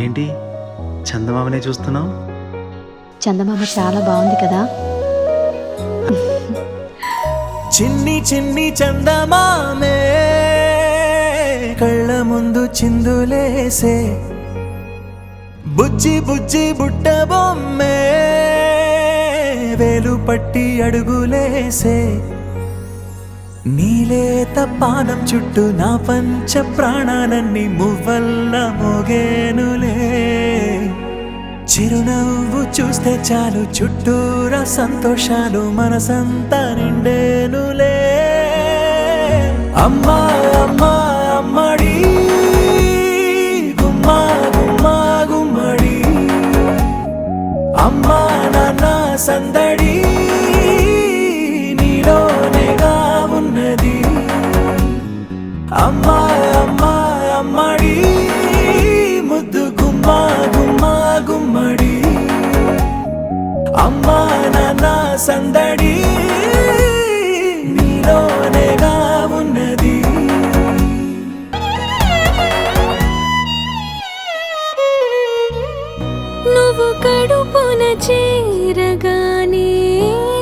ఏంటి చందమామనే చూస్తున్నావు? చందమామ చాలా బాగుంది కదా. చిన్ని చిన్ని చందమామే కళ్ళ ముందు చిందులేసే, బుజ్జి బుజ్జి బుట్ట బొమ్మే వేలు పట్టి అడుగులేసే, నీలేత పానం చుట్టూ నా పంచ ప్రాణాలన్నీ మువ్వల్ల మోగేనులే, చిరునవ్వు చూస్తే చాలు చుట్టూరా సంతోషాలు మనసంతా నిండేనులే. అమ్మా అమ్మా అమ్మడి గుమ్మా గుమ్మా గుమ్మడి, అమ్మా నాన్న సందడి నీలోనేగా ఉన్నది. అమ్మా అమ్మా అమ్మడి ముద్దు గుమ్మా గుమ్మా గుమ్మడి, అమ్మా నాన్న సందడి నీలోనేగా ఉన్నది. నువ్వు కడుపున చేరగానే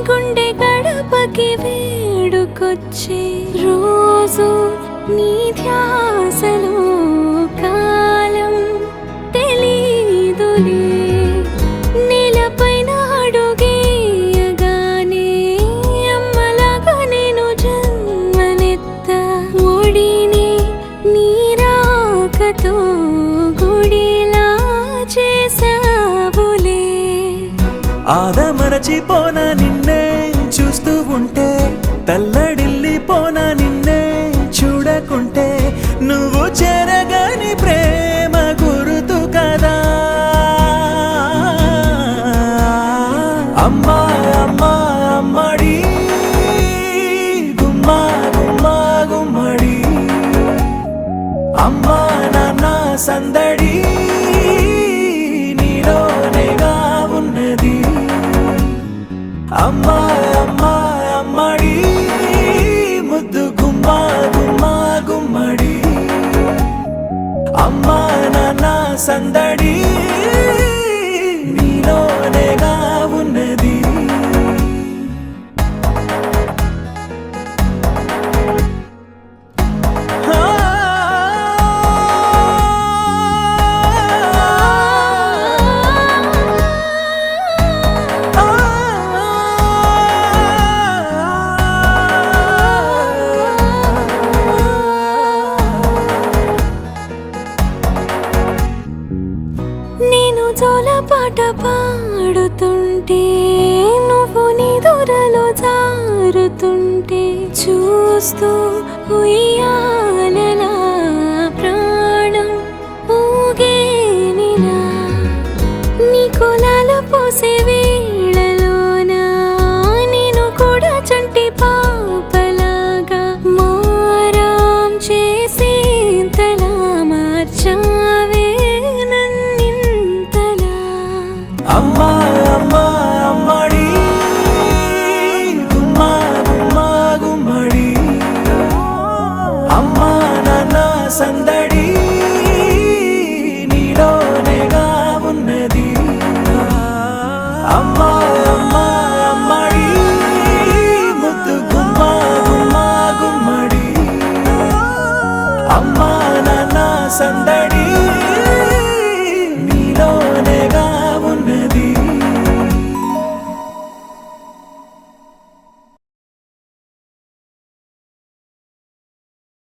గుండె గడపకి వేడుకొచ్చే రోజు, నీ ధ్యాసలో కాలం తెలీదులే. నేలపైన అడుగేయగానే అమ్మలాగా నేను జన్మనెత్త, ఒడిని నీ రాకతో గుడిలా చేసావులే. ఆదమరచిపోన నిన్నే చూస్తూ ఉంటే, తల్లడిల్లిపోన నిన్నే చూడకుంటే, నువ్వు చెరగని ప్రేమ గురుతు కదా. అమ్మా అమ్మా అమ్మడి గుమ్మా గుమ్మా గుమ్మడి, అమ్మా నాన్న సందడి నీలోనేగా ఉన్నది. అమ్మా అమ్మా అమ్మడి ముద్దు గుమ్మా గుమ్మా గుమ్మడి, అమ్మా నాన్న సందడి నీలోనేగా ఉన్నది. నేను జోలపాట పాడుతుంటే, నువ్వు నిదురలో జారుతుంటే, చూస్తూ ఉయ్యాలలా ప్రాణం ఊగేనిలా. నీ కులాలు పోసే వేళలోనా నేను కూడా చంటి పాపలాగా మారాం చేసేంతలా మార్చావే నన్నింతలా. అమ్మా అమ్మా అమ్మడి గుమ్మా గుమ్మా గుమ్మడి, అమ్మా నాన్న సందడి నీలోనేగా ఉన్నది. అమ్మా అమ్మా అమ్మడి ముద్దు గుమ్మా గుమ్మా గుమ్మడి, అమ్మా నాన్న సందడి